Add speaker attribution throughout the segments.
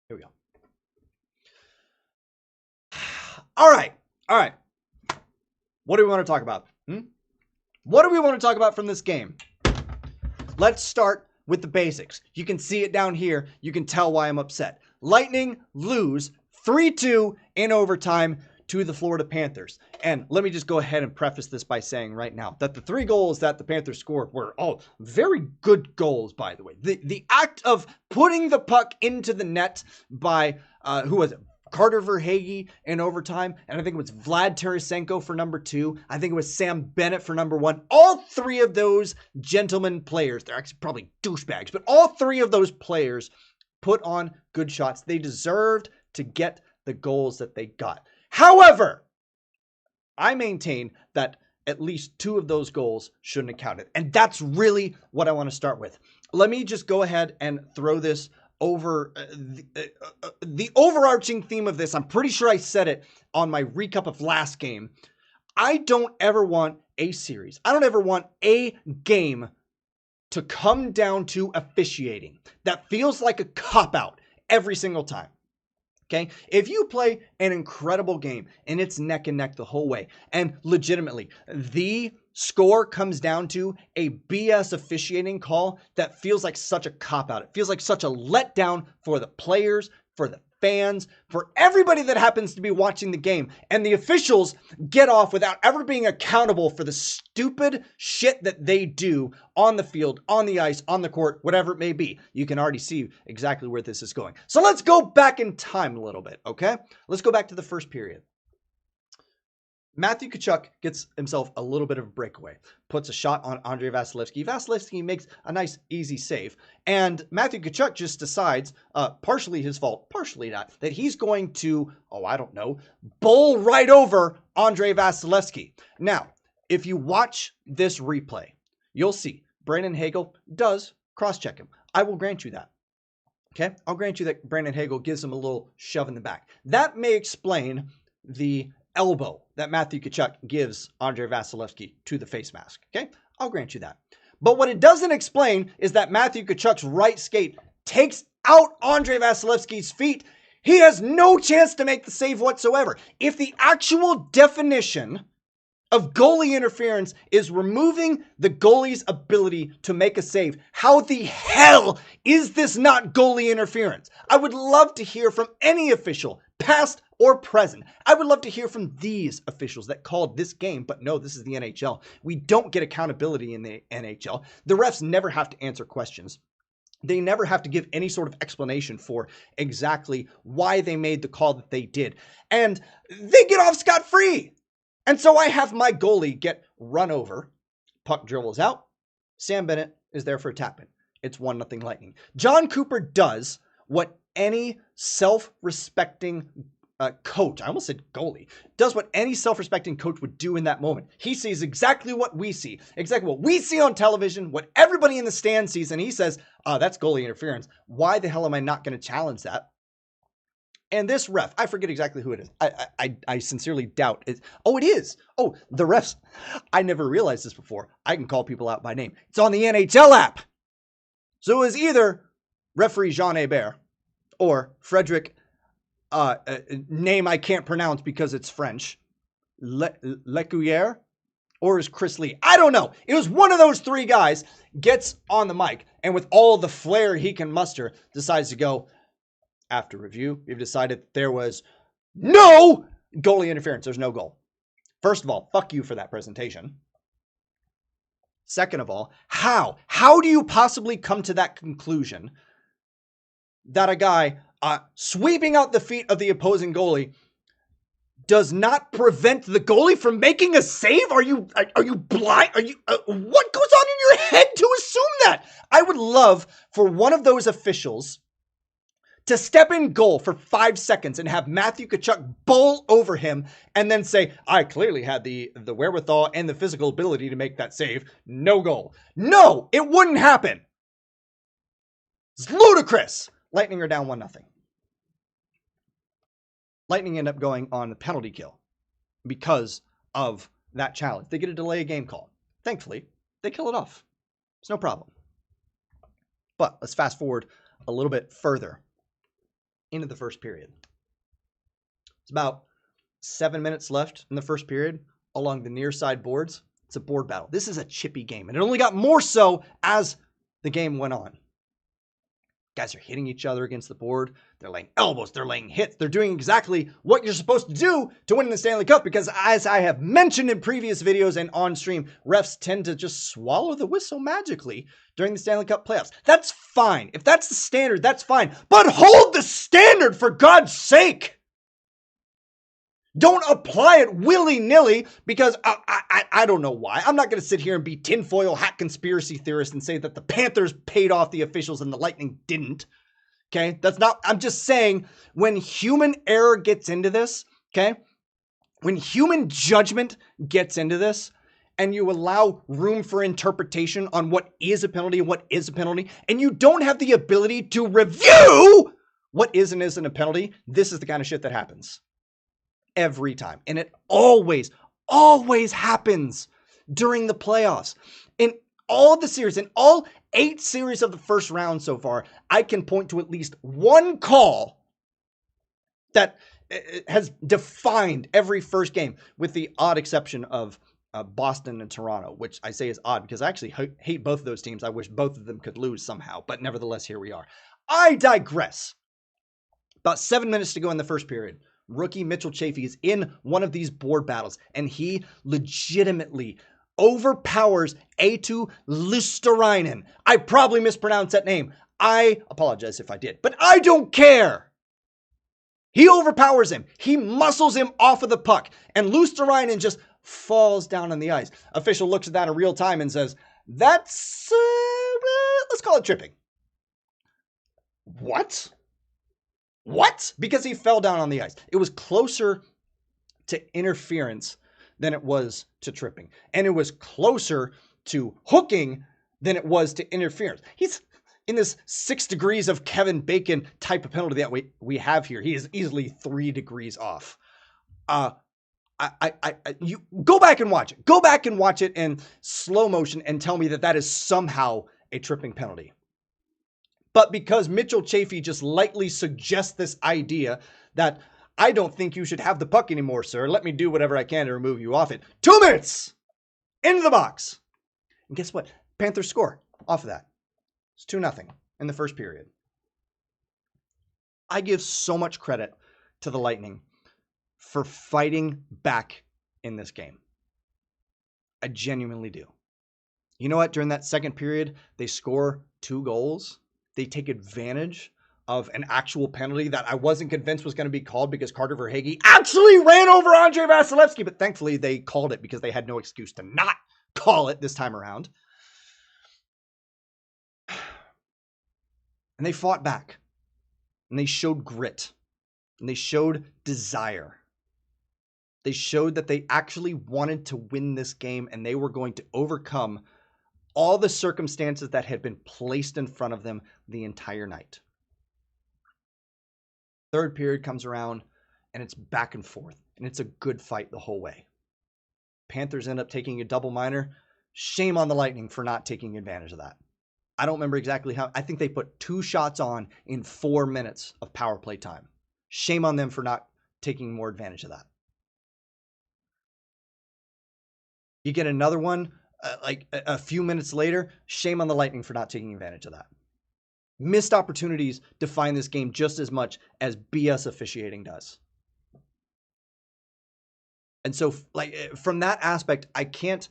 Speaker 1: Here we go. All right. All right. What do we want to talk about? What do we want to talk about from this game? Let's start with the basics. You can see it down here. You can tell why I'm upset. Lightning lose 3-2 in overtime to the Florida Panthers. And let me just go ahead and preface this by saying right now that the 3 goals that the Panthers scored were all very good goals, by the way. The act of putting the puck into the net by, who was it? Carter Verhaeghe in overtime, and I think it was Vlad Tarasenko for number 2. I think it was Sam Bennett for number 1. All 3 of those gentlemen players, they're actually probably douchebags, but all 3 of those players put on good shots. They deserved to get the goals that they got. However, I maintain that at least 2 of those goals shouldn't have counted, and that's really what I want to start with. Let me just go ahead and throw this over the overarching theme of this. I'm pretty sure I said it on my recap of last game. I don't ever want a series. I don't ever want a game to come down to officiating. That feels like a cop-out every single time. Okay, if you play an incredible game and it's neck and neck the whole way, and legitimately the score comes down to a BS officiating call that feels like such a cop-out. It feels like such a letdown for the players, for the fans, for everybody that happens to be watching the game. And the officials get off without ever being accountable for the stupid shit that they do on the field, on the ice, on the court, whatever it may be. You can already see exactly where this is going. So let's go back in time a little bit, okay? Let's go back to the first period. Matthew Tkachuk gets himself a little bit of a breakaway, puts a shot on Andrei Vasilevskiy. Vasilevskiy makes a nice, easy save. And Matthew Tkachuk just decides, partially his fault, partially not, that he's going to, bowl right over Andrei Vasilevskiy. Now, if you watch this replay, you'll see Brandon Hagel does cross-check him. I will grant you that. Okay? I'll grant you that Brandon Hagel gives him a little shove in the back. That may explain the elbow that Matthew Tkachuk gives Andrei Vasilevskiy to the face mask. Okay? I'll grant you that. But what it doesn't explain is that Matthew Tkachuk's right skate takes out Andrei Vasilevskiy's feet. He has no chance to make the save whatsoever. If the actual definition of goalie interference is removing the goalie's ability to make a save, how the hell is this not goalie interference? I would love to hear from any official, past or present. I would love to hear from these officials that called this game, but no, this is the NHL. We don't get accountability in the NHL. The refs never have to answer questions. They never have to give any sort of explanation for exactly why they made the call that they did. And they get off scot-free. And so I have my goalie get run over. Puck dribbles out. Sam Bennett is there for a tap-in. It's 1-0 Lightning. John Cooper does what any self-respecting coach, I almost said goalie, does what any self-respecting coach would do in that moment. He sees exactly what we see, exactly what we see on television, what everybody in the stand sees, and he says, that's goalie interference. Why the hell am I not going to challenge that? And this ref, I forget exactly who it is. I sincerely doubt it. Oh, it is. Oh, the refs. I never realized this before. I can call people out by name. It's on the NHL app. So it was either referee Jean Hebert or Frederick, name I can't pronounce because it's French, Lecuyer, or is Chris Lee? I don't know. It was one of those 3 guys gets on the mic and with all the flair he can muster, decides to go, after review, we've decided there was no goalie interference. There's no goal. First of all, fuck you for that presentation. Second of all, how? How do you possibly come to that conclusion that a guy sweeping out the feet of the opposing goalie does not prevent the goalie from making a save? Are you blind? Are you what goes on in your head to assume that? I would love for one of those officials to step in goal for 5 seconds and have Matthew Tkachuk bowl over him and then say, I clearly had the wherewithal and the physical ability to make that save. No goal. No, it wouldn't happen. It's ludicrous. Lightning are down 1-0. Lightning end up going on the penalty kill because of that challenge. They get a delay of game call. Thankfully, they kill it off. It's no problem. But let's fast forward a little bit further. into the first period. It's about 7 minutes left in the first period along the near side boards. It's a board battle. This is a chippy game, and it only got more so as the game went on. Guys are hitting each other against the board. They're laying elbows. They're laying hits. They're doing exactly what you're supposed to do to win the Stanley Cup because, as I have mentioned in previous videos and on stream, refs tend to just swallow the whistle magically during the Stanley Cup playoffs. That's fine. If that's the standard, that's fine. But hold the standard, for God's sake. Don't apply it willy-nilly because I don't know why. I'm not going to sit here and be tinfoil hat conspiracy theorist and say that the Panthers paid off the officials and the Lightning didn't. Okay? That's not, I'm just saying when human error gets into this, okay? When human judgment gets into this and you allow room for interpretation on what is a penalty and what is a penalty, and you don't have the ability to review what is and isn't a penalty, this is the kind of shit that happens. Every time. And it always happens during the playoffs. In all the series, in all 8 series of the first round so far, I can point to at least one call that has defined every first game, with the odd exception of Boston and Toronto, which I say is odd because I actually hate both of those teams. I wish both of them could lose somehow, but nevertheless, here we are. I digress. About 7 minutes to go in the first period. Rookie Mitchell Chaffee is in one of these board battles, and he legitimately overpowers Eetu Luostarinen. I probably mispronounced that name. I apologize if I did, but I don't care. He overpowers him. He muscles him off of the puck, and Luostarinen just falls down on the ice. Official looks at that in real time and says, that's, let's call it tripping. What? Because he fell down on the ice. It was closer to interference than it was to tripping. And it was closer to hooking than it was to interference. He's in this 6 degrees of Kevin Bacon type of penalty that we have here. He is easily 3 degrees off. You go back and watch it. Go back and watch it in slow motion and tell me that that is somehow a tripping penalty. But because Mitchell Chaffee just lightly suggests this idea that I don't think you should have the puck anymore, sir. Let me do whatever I can to remove you off it. 2 minutes into the box. And guess what? Panthers score off of that. It's 2-0 in the first period. I give so much credit to the Lightning for fighting back in this game. I genuinely do. You know what? During that second period, they score 2 goals. They take advantage of an actual penalty that I wasn't convinced was going to be called because Carter Verhaeghe actually ran over Andrei Vasilevskiy, but thankfully they called it because they had no excuse to not call it this time around. And they fought back, and they showed grit, and they showed desire. They showed that they actually wanted to win this game, and they were going to overcome all the circumstances that had been placed in front of them the entire night. Third period comes around, and it's back and forth, and it's a good fight the whole way. Panthers end up taking a double minor. Shame on the Lightning for not taking advantage of that. I don't remember exactly how. I think they put 2 shots on in 4 minutes of power play time. Shame on them for not taking more advantage of that. You get another one like a few minutes later. Shame on the Lightning for not taking advantage of that. Missed opportunities define this game just as much as BS officiating does. And so, like, from that aspect, I can't,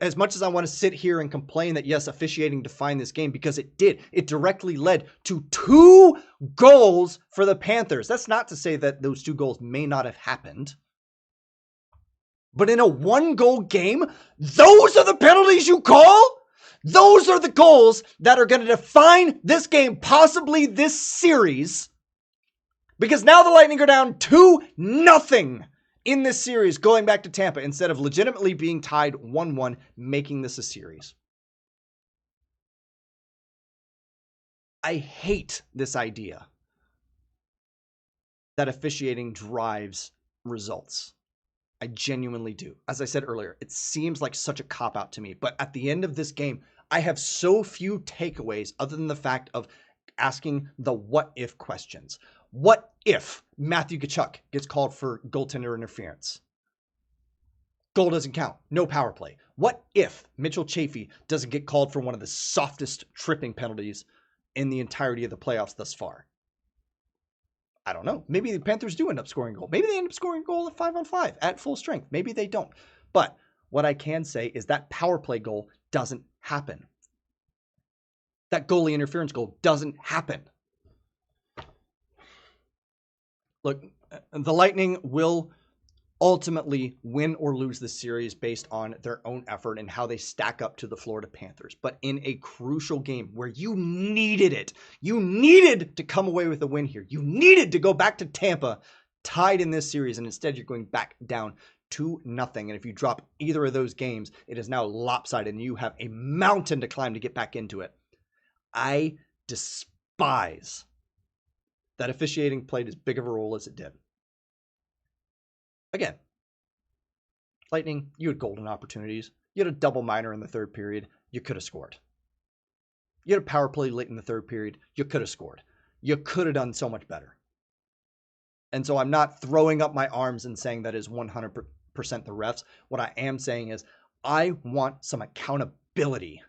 Speaker 1: as much as I want to sit here and complain that, yes, officiating defined this game, because it did. It directly led to 2 goals for the Panthers. That's not to say that those 2 goals may not have happened. But in a 1-goal game, those are the penalties you call? Those are the goals that are going to define this game, possibly this series. Because now the Lightning are down 2-0 in this series, going back to Tampa, instead of legitimately being tied 1-1, making this a series. I hate this idea that officiating drives results. I genuinely do. As I said earlier, it seems like such a cop-out to me. But at the end of this game, I have so few takeaways other than the fact of asking the what if questions. What if Matthew Tkachuk gets called for goaltender interference? Goal doesn't count. No power play. What if Mitchell Chaffee doesn't get called for one of the softest tripping penalties in the entirety of the playoffs thus far? I don't know. Maybe the Panthers do end up scoring a goal. Maybe they end up scoring a goal at 5-on-5 at full strength. Maybe they don't. But what I can say is that power play goal doesn't happen. That goalie interference goal doesn't happen. Look, the Lightning will ultimately win or lose the series based on their own effort and how they stack up to the Florida Panthers. But in a crucial game where you needed it, you needed to come away with a win here. You needed to go back to Tampa tied in this series, and instead you're going back down 2-0. And if you drop either of those games, it is now lopsided and you have a mountain to climb to get back into it. I despise that officiating played as big of a role as it did. Again, Lightning, you had golden opportunities. You had a double minor in the third period. You could have scored. You had a power play late in the third period. You could have scored. You could have done so much better. And so I'm not throwing up my arms and saying that is 100% the refs. What I am saying is I want some accountability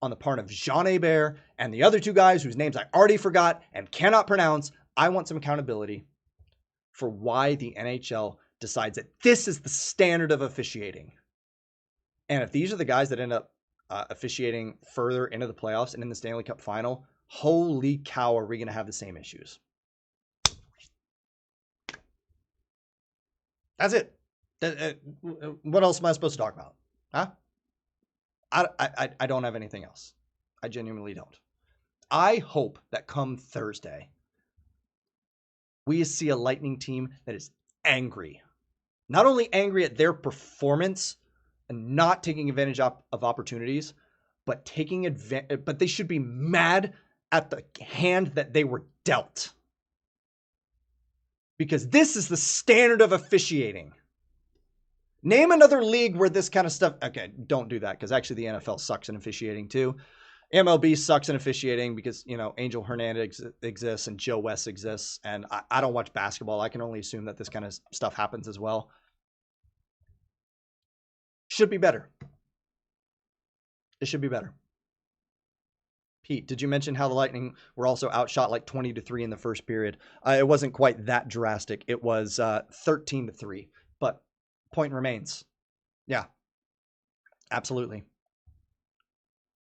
Speaker 1: on the part of Jean Hebert and the other two guys whose names I already forgot and cannot pronounce. I want some accountability for why the NHL decides that this is the standard of officiating. And if these are the guys that end up officiating further into the playoffs and in the Stanley Cup final, holy cow, are we going to have the same issues? That's it. What else am I supposed to talk about? Huh? I don't have anything else. I genuinely don't. I hope that come Thursday, we see a Lightning team that is angry. Not only angry at their performance and not taking advantage of opportunities, but but they should be mad at the hand that they were dealt. Because this is the standard of officiating. Name another league where this kind of stuff... Okay, don't do that, because actually the NFL sucks in officiating too. MLB sucks in officiating because, Angel Hernandez exists and Joe West exists. And I don't watch basketball. I can only assume that this kind of stuff happens as well. Should be better. It should be better. Pete, did you mention how the Lightning were also outshot like 20-3 in the first period? It wasn't quite that drastic. It was 13-3. But point remains. Yeah, absolutely.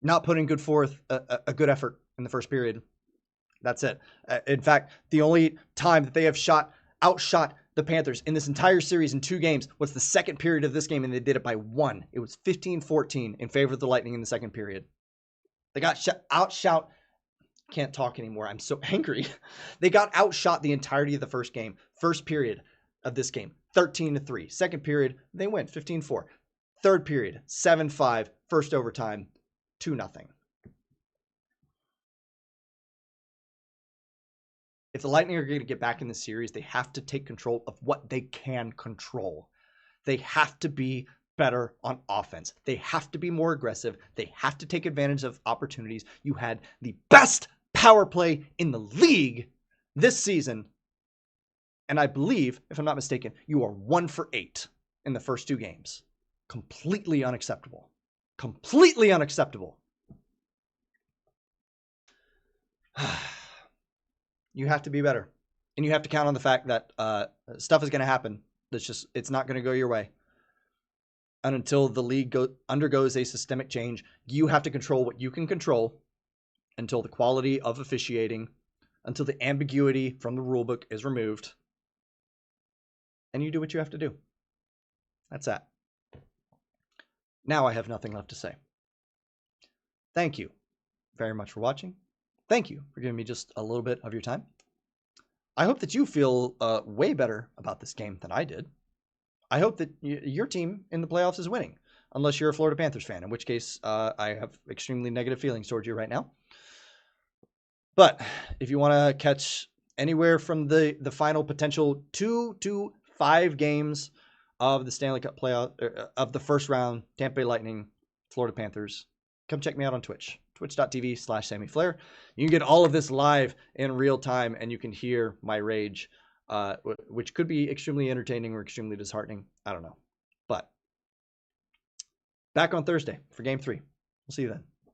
Speaker 1: Not putting good forth a good effort in the first period. That's it. In fact, the only time that they have outshot the Panthers in this entire series in 2 games was the second period of this game, and they did it by 1. It was 15-14 in favor of the Lightning in the second period. They got outshot. Can't talk anymore. I'm so angry. They got outshot the entirety of the first game. First period of this game, 13-3. Second period, they win 15-4. Third period, 7-5. First overtime, 2-0. If the Lightning are going to get back in the series, they have to take control of what they can control. They have to be better on offense. They have to be more aggressive. They have to take advantage of opportunities. You had the best power play in the league this season. And I believe, if I'm not mistaken, you are 1 for 8 in the first 2 games. Completely unacceptable. Completely unacceptable. You have to be better. And you have to count on the fact that stuff is going to happen. It's not going to go your way. And until the league undergoes a systemic change, you have to control what you can control until the quality of officiating, until the ambiguity from the rulebook is removed. And you do what you have to do. That's that. Now I have nothing left to say. Thank you very much for watching. Thank you for giving me just a little bit of your time. I hope that you feel way better about this game than I did. I hope that your team in the playoffs is winning, unless you're a Florida Panthers fan, in which case I have extremely negative feelings towards you right now. But if you want to catch anywhere from the final potential 2 to 5 games of the Stanley Cup playoff, of the first round, Tampa Bay Lightning, Florida Panthers, come check me out on Twitch. twitch.tv/SammyFlair. You can get all of this live in real time, and you can hear my rage, which could be extremely entertaining or extremely disheartening. I don't know. But back on Thursday for Game 3. We'll see you then.